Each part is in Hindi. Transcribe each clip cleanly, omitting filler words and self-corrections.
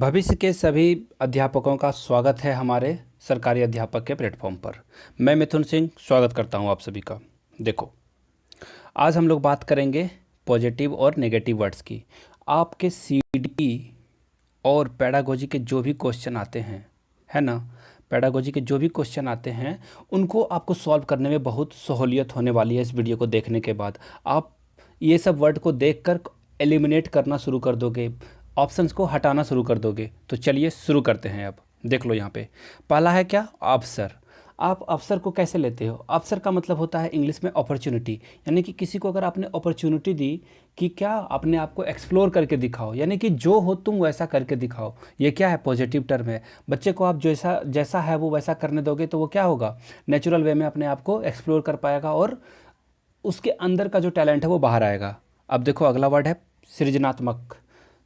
भविष्य के सभी अध्यापकों का स्वागत है हमारे सरकारी अध्यापक के प्लेटफॉर्म पर। मैं मिथुन सिंह स्वागत करता हूं आप सभी का। देखो, आज हम लोग बात करेंगे पॉजिटिव और नेगेटिव वर्ड्स की। आपके सीडी और पेडागोजी के जो भी क्वेश्चन आते हैं, है ना, पेडागोजी के जो भी क्वेश्चन आते हैं उनको आपको सॉल्व करने में बहुत सहूलियत होने वाली है। इस वीडियो को देखने के बाद आप ये सब वर्ड को देखकर एलिमिनेट करना शुरू कर दोगे, ऑप्शंस को हटाना शुरू कर दोगे। तो चलिए शुरू करते हैं। अब देख लो, यहाँ पे पहला है क्या, अवसर। आप अवसर को कैसे लेते हो? अवसर का मतलब होता है इंग्लिश में अपॉर्चुनिटी, यानी कि किसी को अगर आपने अपॉर्चुनिटी दी कि क्या अपने आप को एक्सप्लोर करके दिखाओ, यानी कि जो हो तुम वैसा करके दिखाओ। ये क्या है, पॉजिटिव टर्म है। बच्चे को आप जैसा जैसा है वो वैसा करने दोगे तो वो क्या होगा, नेचुरल वे में अपने आप को एक्सप्लोर कर पाएगा और उसके अंदर का जो टैलेंट है वो बाहर आएगा। अब देखो, अगला वर्ड है सृजनात्मक।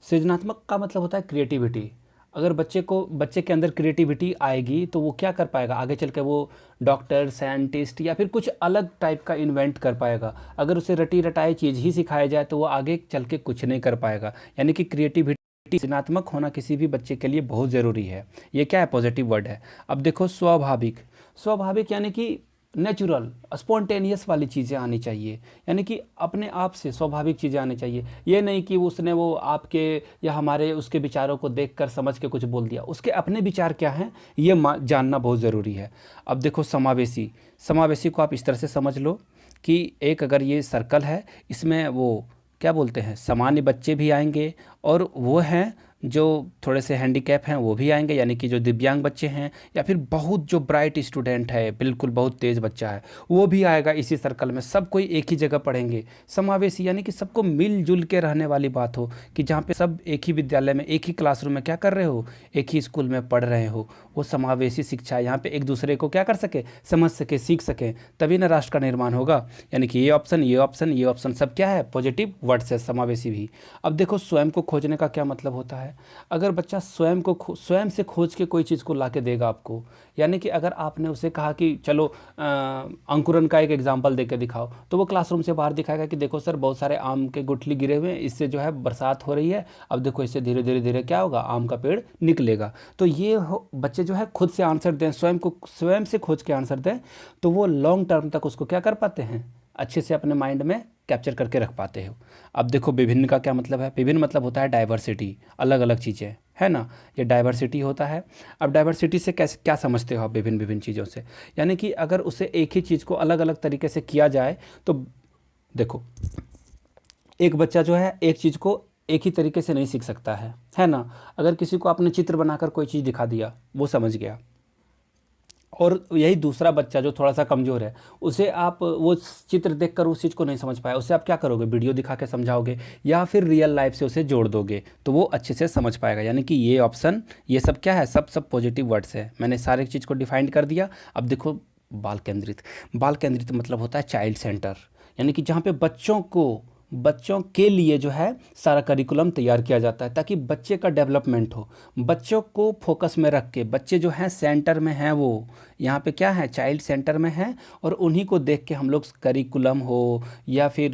सृजनात्मक का मतलब होता है क्रिएटिविटी। अगर बच्चे के अंदर क्रिएटिविटी आएगी तो वो क्या कर पाएगा, आगे चल के वो डॉक्टर, साइंटिस्ट या फिर कुछ अलग टाइप का इन्वेंट कर पाएगा। अगर उसे रटी रटाई चीज़ ही सिखाया जाए तो वो आगे चल के कुछ नहीं कर पाएगा। यानी कि क्रिएटिविटी, सृजनात्मक होना किसी भी बच्चे के लिए बहुत ज़रूरी है। ये क्या है, पॉजिटिव वर्ड है। अब देखो, स्वाभाविक। स्वाभाविक यानी कि नेचुरल, स्पॉन्टेनियस वाली चीज़ें आनी चाहिए, यानी कि अपने आप से स्वाभाविक चीज़ें आनी चाहिए। ये नहीं कि उसने वो आपके या हमारे उसके विचारों को देखकर समझ के कुछ बोल दिया। उसके अपने विचार क्या हैं ये जानना बहुत ज़रूरी है। अब देखो, समावेशी। समावेशी को आप इस तरह से समझ लो कि एक अगर ये सर्कल है, इसमें वो क्या बोलते हैं, सामान्य बच्चे भी आएंगे और वो हैं जो थोड़े से हैंडीकैप हैं वो भी आएंगे, यानी कि जो दिव्यांग बच्चे हैं या फिर बहुत जो ब्राइट स्टूडेंट है, बिल्कुल बहुत तेज़ बच्चा है, वो भी आएगा इसी सर्कल में। सब कोई एक ही जगह पढ़ेंगे। समावेशी यानी कि सबको मिलजुल के रहने वाली बात हो, कि जहाँ पे सब एक ही विद्यालय में, एक ही क्लासरूम में क्या कर रहे हो, एक ही स्कूल में पढ़ रहे हो। वो समावेशी शिक्षा, यहाँ पे एक दूसरे को क्या कर सके, समझ सके, सीख सकें, तभी ना राष्ट्र का निर्माण होगा। यानी कि ये ऑप्शन, ये ऑप्शन, ये ऑप्शन सब क्या है, पॉजिटिव वर्ड्स है, समावेशी भी। अब देखो, स्वयं को खोजने का क्या मतलब होता है। अगर बच्चा स्वयं से खोज के कोई चीज़ को ला के देगा आपको, यानी कि अगर आपने उसे कहा कि चलो अंकुरन का एक एग्जाम्पल दे के दिखाओ, तो वो क्लासरूम से बाहर दिखाएगा कि देखो सर, बहुत सारे आम के गुठली गिरे हुए हैं, इससे जो है बरसात हो रही है, अब देखो इससे धीरे धीरे धीरे क्या होगा, आम का पेड़ निकलेगा। तो ये बच्चे जो है खुद से आंसर दें, स्वयं से खोज के आंसर दें, तो वो लॉन्ग टर्म तक उसको क्या कर पाते हैं, अच्छे से अपने माइंड में कैप्चर करके रख पाते हो। अब देखो, विभिन्न का क्या मतलब है। विभिन्न मतलब होता है डाइवर्सिटी, अलग अलग चीज़ें, है ना, ये डाइवर्सिटी होता है। अब डाइवर्सिटी से कैसे क्या समझते हो आप, विभिन्न विभिन्न चीज़ों से, यानी कि अगर उसे एक ही चीज़ को अलग अलग तरीके से किया जाए तो देखो, एक बच्चा जो है एक चीज़ को एक ही तरीके से नहीं सीख सकता है ना। अगर किसी को आपने चित्र बनाकर कोई चीज़ दिखा दिया, वो समझ गया, और यही दूसरा बच्चा जो थोड़ा सा कमज़ोर है, उसे आप वो चित्र देखकर उस चीज़ को नहीं समझ पाया, उसे आप क्या करोगे, वीडियो दिखा के समझाओगे या फिर रियल लाइफ से उसे जोड़ दोगे, तो वो अच्छे से समझ पाएगा। यानी कि ये ऑप्शन, ये सब क्या है, सब पॉजिटिव वर्ड्स है। मैंने सारे चीज़ को डिफाइन कर दिया। अब देखो, बाल केंद्रित। बाल केंद्रित मतलब होता है चाइल्ड सेंटर, यानी कि जहाँ पे बच्चों के लिए जो है सारा करिकुलम तैयार किया जाता है, ताकि बच्चे का डेवलपमेंट हो। बच्चों को फोकस में रख के, बच्चे जो हैं सेंटर में हैं, वो यहाँ पे क्या है, चाइल्ड सेंटर में हैं, और उन्हीं को देख के हम लोग करिकुलम हो या फिर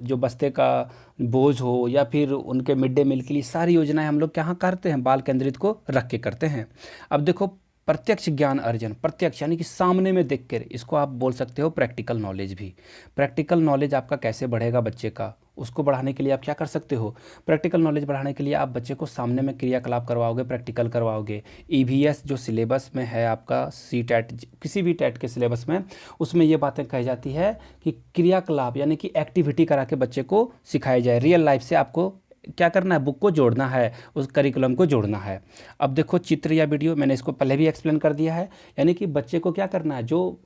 जो बस्ते का बोझ हो या फिर उनके मिड डे मील के लिए सारी योजनाएं हम लोग क्या करते हैं, बाल केंद्रित को रख के करते हैं। अब देखो, प्रत्यक्ष ज्ञान अर्जन। प्रत्यक्ष यानी कि सामने में देख कर, इसको आप बोल सकते हो प्रैक्टिकल नॉलेज भी। प्रैक्टिकल नॉलेज आपका कैसे बढ़ेगा बच्चे का, उसको बढ़ाने के लिए आप क्या कर सकते हो, प्रैक्टिकल नॉलेज बढ़ाने के लिए आप बच्चे को सामने में क्रियाकलाप करवाओगे, प्रैक्टिकल करवाओगे। ईवीएस जो सिलेबस में है आपका, सी टैट, किसी भी टैट के सिलेबस में, उसमें ये बातें कही जाती है कि क्रियाकलाप यानी कि एक्टिविटी करा के बच्चे को सिखाई जाए। रियल लाइफ से आपको क्या करना है, बुक को जोड़ना है, उस करिकुलम को जोड़ना है। अब देखो, चित्र या वीडियो, मैंने इसको पहले भी एक्सप्लेन कर दिया है, यानी कि बच्चे को क्या करना है, जो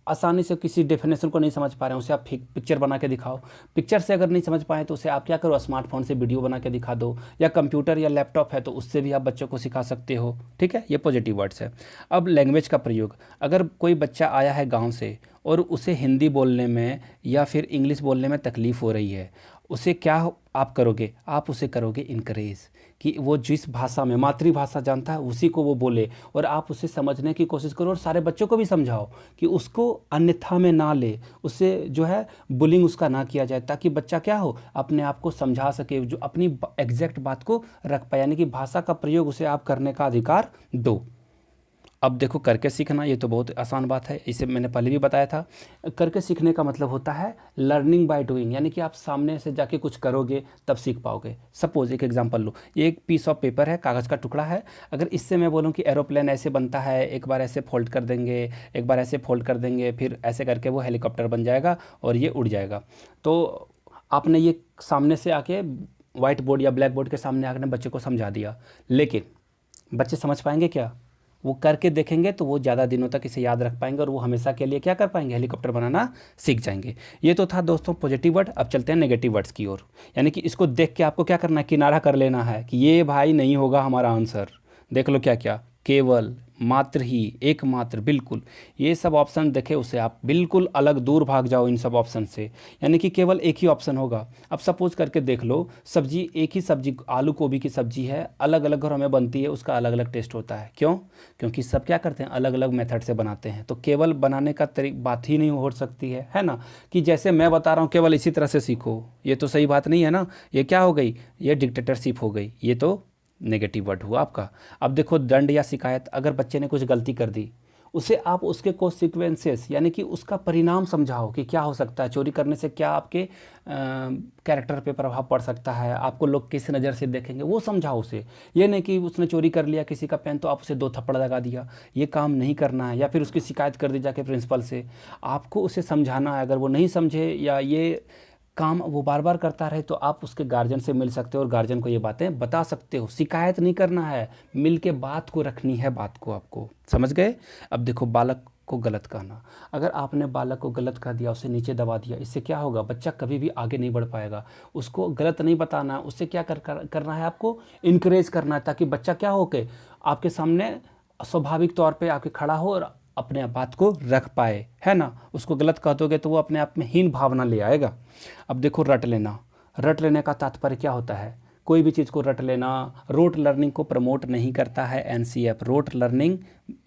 आसानी से किसी डेफिनेशन को नहीं समझ पा रहे हैं, उसे आप पिक्चर बना के दिखाओ। पिक्चर से अगर नहीं समझ पाए तो उसे आप क्या करो, स्मार्टफोन से वीडियो बना के दिखा दो, या कंप्यूटर या लैपटॉप है तो उससे भी आप बच्चों को सिखा सकते हो। ठीक है, ये पॉजिटिव वर्ड्स है। अब लैंग्वेज का प्रयोग। अगर कोई बच्चा आया है गाँव से और उसे हिंदी बोलने में या फिर इंग्लिश बोलने में तकलीफ़ हो रही है, उसे क्या आप करोगे, आप उसे करोगे इनकरेज, कि वो जिस भाषा में मातृभाषा जानता है उसी को वो बोले, और आप उसे समझने की कोशिश करो और सारे बच्चों को भी समझाओ कि उसको अन्यथा में ना ले, उससे जो है बुलिंग उसका ना किया जाए, ताकि बच्चा क्या हो, अपने आप को समझा सके, जो अपनी एग्जैक्ट बात को रख पाए, यानी कि भाषा का प्रयोग उसे आप करने का अधिकार दो। अब देखो करके सीखना, ये तो बहुत आसान बात है, इसे मैंने पहले भी बताया था। करके सीखने का मतलब होता है लर्निंग बाय डूइंग, यानी कि आप सामने से जाके कुछ करोगे तब सीख पाओगे। सपोज एक एग्जांपल लो, ये एक पीस ऑफ पेपर है, कागज़ का टुकड़ा है। अगर इससे मैं बोलूँ कि एरोप्लेन ऐसे बनता है, एक बार ऐसे फोल्ड कर देंगे, एक बार ऐसे फोल्ड कर देंगे, फिर ऐसे करके वो हेलीकॉप्टर बन जाएगा और ये उड़ जाएगा, तो आपने ये सामने से आके व्हाइट बोर्ड या ब्लैक बोर्ड के सामने आकर बच्चे को समझा दिया, लेकिन बच्चे समझ पाएंगे क्या? वो करके देखेंगे तो वो ज़्यादा दिनों तक इसे याद रख पाएंगे और वो हमेशा के लिए क्या कर पाएंगे, हेलीकॉप्टर बनाना सीख जाएंगे। ये तो था दोस्तों पॉजिटिव वर्ड। अब चलते हैं नेगेटिव वर्ड्स की ओर, यानी कि इसको देख के आपको क्या करना है, किनारा कर लेना है कि ये भाई नहीं होगा हमारा आंसर। देख लो क्या क्या, केवल, मात्र ही, एकमात्र, बिल्कुल, ये सब ऑप्शन देखे उसे आप बिल्कुल अलग दूर भाग जाओ इन सब ऑप्शन से, यानी कि केवल एक ही ऑप्शन होगा। अब सपोज करके देख लो, सब्जी एक ही सब्जी, आलू गोभी की सब्जी है, अलग अलग घरों में बनती है, उसका अलग अलग टेस्ट होता है। क्यों? क्योंकि सब क्या करते हैं, अलग अलग मेथड से बनाते हैं। तो केवल बनाने का बात ही नहीं हो सकती है ना, कि जैसे मैं बता रहा हूँ केवल इसी तरह से सीखो, ये तो सही बात नहीं है ना। ये क्या हो गई, ये डिक्टेटरशिप हो गई, ये तो नेगेटिव वर्ड हुआ आपका। अब देखो दंड या शिकायत, अगर बच्चे ने कुछ गलती कर दी, उसे आप उसके कॉन्सिक्वेंसेस यानी कि उसका परिणाम समझाओ कि क्या हो सकता है, चोरी करने से क्या आपके कैरेक्टर पे प्रभाव पड़ सकता है, आपको लोग किस नज़र से देखेंगे, वो समझाओ उसे। ये नहीं कि उसने चोरी कर लिया किसी का पेन तो आप उसे 2 थप्पड़ लगा दिया, ये काम नहीं करना है, या फिर उसकी शिकायत कर दी जाके प्रिंसिपल से। आपको उसे समझाना है, अगर वो नहीं समझे या ये काम वो बार बार करता रहे तो आप उसके गार्जियन से मिल सकते हो और गार्जियन को ये बातें बता सकते हो। शिकायत नहीं करना है, मिल के बात को रखनी है, बात को, आपको समझ गए। अब देखो बालक को गलत कहना, अगर आपने बालक को गलत कह दिया, उसे नीचे दबा दिया, इससे क्या होगा, बच्चा कभी भी आगे नहीं बढ़ पाएगा। उसको गलत नहीं बताना, उससे क्या करना है, आपको इनकरेज करना है, ताकि बच्चा क्या हो के आपके सामने स्वाभाविक तौर पे आके खड़ा हो और अपने बात को रख पाए, है ना। उसको गलत कह दोगे तो वो अपने आप में हीन भावना ले आएगा। अब देखो रट लेना, रट लेने का तात्पर्य क्या होता है, कोई भी चीज़ को रट लेना। रोट लर्निंग को प्रमोट नहीं करता है NCF, rote learning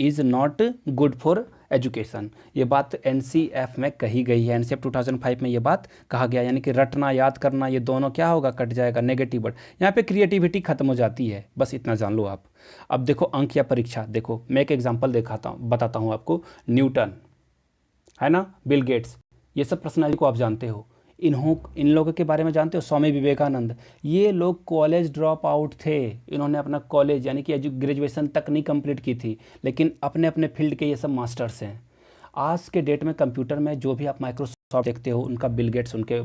is not good for education, ये बात एनसीएफ में कही गई है, एनसीएफ 2005 में ये बात कहा गया। यानी कि रटना, याद करना, ये दोनों क्या होगा, कट जाएगा, नेगेटिव वर्ड। यहाँ पे क्रिएटिविटी खत्म हो जाती है, बस इतना जान लो आप। अब देखो अंक या परीक्षा, देखो मैं एक एग्जांपल बताता हूँ आपको। न्यूटन, है ना, बिल गेट्स, ये सब पर्सनालिटी को आप जानते हो। इन लोगों के बारे में जानते हो, स्वामी विवेकानंद, ये लोग कॉलेज ड्रॉप आउट थे। इन्होंने अपना कॉलेज यानी कि ग्रेजुएशन तक नहीं कंप्लीट की थी, लेकिन अपने अपने फील्ड के ये सब मास्टर्स हैं। आज के डेट में कंप्यूटर में जो भी आप माइक्रोसॉफ्ट देखते हो, उनका बिल गेट्स उनके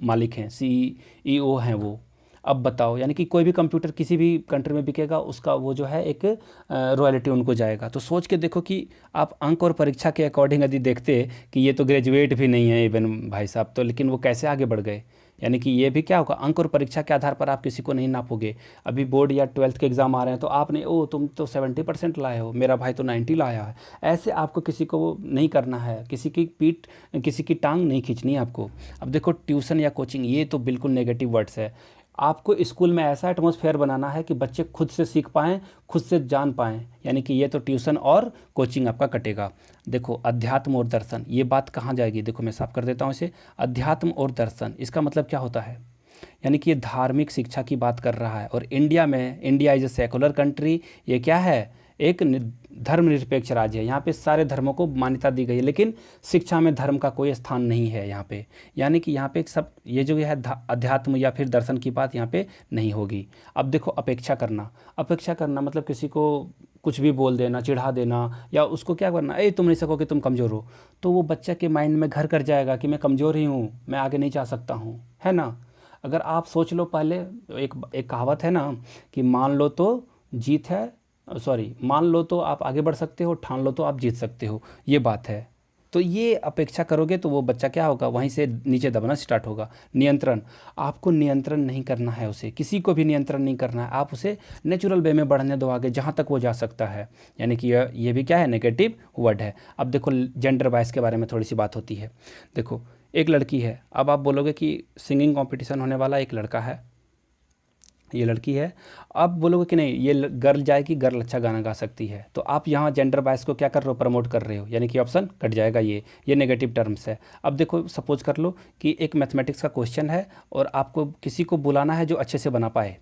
मालिक हैं, सीईओ हैं वो। अब बताओ, यानी कि कोई भी कंप्यूटर किसी भी कंट्री में बिकेगा, उसका वो जो है एक रॉयल्टी उनको जाएगा। तो सोच के देखो कि आप अंक और परीक्षा के अकॉर्डिंग यदि देखते कि ये तो ग्रेजुएट भी नहीं है इवन भाई साहब, तो लेकिन वो कैसे आगे बढ़ गए। यानी कि ये भी क्या होगा, अंक और परीक्षा के आधार पर आप किसी को नहीं नापोगे। अभी बोर्ड या 12th के एग्ज़ाम आ रहे हैं तो आपने, ओ तुम तो 70% लाए हो, मेरा भाई तो 90 लाया है, ऐसे आपको किसी को नहीं करना है, किसी की पीठ, किसी की टांग नहीं खींचनी है आपको। अब देखो ट्यूशन या कोचिंग, ये तो बिल्कुल नेगेटिव वर्ड्स है। आपको स्कूल में ऐसा एटमॉस्फेयर बनाना है कि बच्चे खुद से सीख पाएँ, खुद से जान पाएँ, यानी कि ये तो ट्यूशन और कोचिंग आपका कटेगा। देखो अध्यात्म और दर्शन, ये बात कहाँ जाएगी, देखो मैं साफ कर देता हूँ इसे। अध्यात्म और दर्शन, इसका मतलब क्या होता है, यानी कि ये धार्मिक शिक्षा की बात कर रहा है। और इंडिया में, India is a secular country, ये क्या है, एक धर्मनिरपेक्ष राज्य है। यहाँ पे सारे धर्मों को मान्यता दी गई है, लेकिन शिक्षा में धर्म का कोई स्थान नहीं है यहाँ पे। यानी कि यहाँ पे सब ये जो है अध्यात्म या फिर दर्शन की बात यहाँ पे नहीं होगी। अब देखो अपेक्षा करना, अपेक्षा करना मतलब किसी को कुछ भी बोल देना, चिढ़ा देना, या उसको क्या करना, ए तुम नहीं सकोगे, तुम कमज़ोर हो, तो वो बच्चा के माइंड में घर कर जाएगा कि मैं कमज़ोर ही हूँ, मैं आगे नहीं जा सकता हूँ, है ना। अगर आप सोच लो पहले, एक कहावत है ना कि मान लो तो जीत है, सॉरी, मान लो तो आप आगे बढ़ सकते हो, ठान लो तो आप जीत सकते हो, ये बात है। तो ये अपेक्षा करोगे तो वो बच्चा क्या होगा, वहीं से नीचे दबना स्टार्ट होगा। नियंत्रण, आपको नियंत्रण नहीं करना है, उसे किसी को भी नियंत्रण नहीं करना है, आप उसे नेचुरल वे में बढ़ने दो आगे जहाँ तक वो जा सकता है। यानी कि ये भी क्या है, नेगेटिव वर्ड है। अब देखो जेंडर बायस के बारे में थोड़ी सी बात होती है। देखो एक लड़की है, अब आप बोलोगे कि सिंगिंग कॉम्पिटिशन होने वाला, एक लड़का है, ये लड़की है। अब बोलोगे कि नहीं ये गर्ल जाएगी, गर्ल अच्छा गाना गा सकती है, तो आप यहाँ जेंडर बायस को क्या कर रहे हो, प्रमोट कर रहे हो, यानी कि ऑप्शन कट जाएगा। ये नेगेटिव टर्म्स है। अब देखो सपोज कर लो कि एक मैथमेटिक्स का क्वेश्चन है और आपको किसी को बुलाना है जो अच्छे से बना पाए,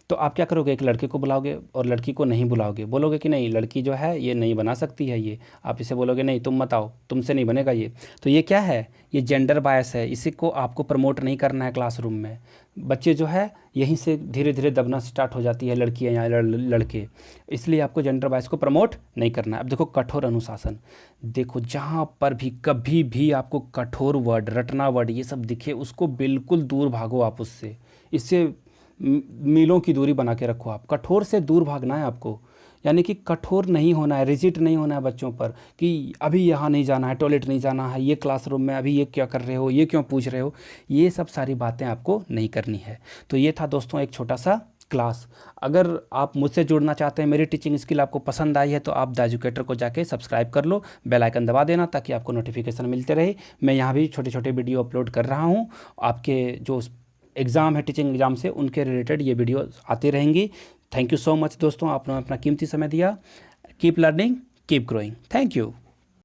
तो आप क्या करोगे, एक लड़के को बुलाओगे और लड़की को नहीं बुलाओगे, बोलोगे कि नहीं लड़की जो है ये नहीं बना सकती है, ये आप इसे बोलोगे नहीं तुम मत आओ, तुमसे नहीं बनेगा ये। तो ये क्या है, ये जेंडर बायस है, इसी को आपको प्रमोट नहीं करना है क्लासरूम में। बच्चे जो है यहीं से धीरे धीरे दबना स्टार्ट हो जाती है, लड़कियाँ या लड़के, इसलिए आपको जेंडर बायस को प्रमोट नहीं करना है। अब देखो कठोर अनुशासन, देखो जहाँ पर भी कभी भी आपको कठोर वर्ड, रटना वर्ड ये सब दिखे, उसको बिल्कुल दूर भागो आप उससे, इससे मीलों की दूरी बना के रखो। आप कठोर से दूर भागना है आपको, यानी कि कठोर नहीं होना है, रिजिड नहीं होना है बच्चों पर कि अभी यहाँ नहीं जाना है, टॉयलेट नहीं जाना है, ये क्लासरूम में अभी ये क्या कर रहे हो, ये क्यों पूछ रहे हो, ये सब सारी बातें आपको नहीं करनी है। तो ये था दोस्तों एक छोटा सा क्लास। अगर आप मुझसे जुड़ना चाहते हैं, मेरी टीचिंग स्किल आपको पसंद आई है, तो आप द एजुकेटर को जाके सब्सक्राइब कर लो, बेल आइकन दबा देना ताकि आपको नोटिफिकेशन मिलते रहे। मैं यहाँ भी छोटे छोटे वीडियो अपलोड कर रहा हूँ, आपके जो एग्ज़ाम है टीचिंग एग्ज़ाम से उनके रिलेटेड ये वीडियो आती रहेंगी। थैंक यू सो मच दोस्तों, आपने अपना कीमती समय दिया। Keep learning, keep growing. Thank you.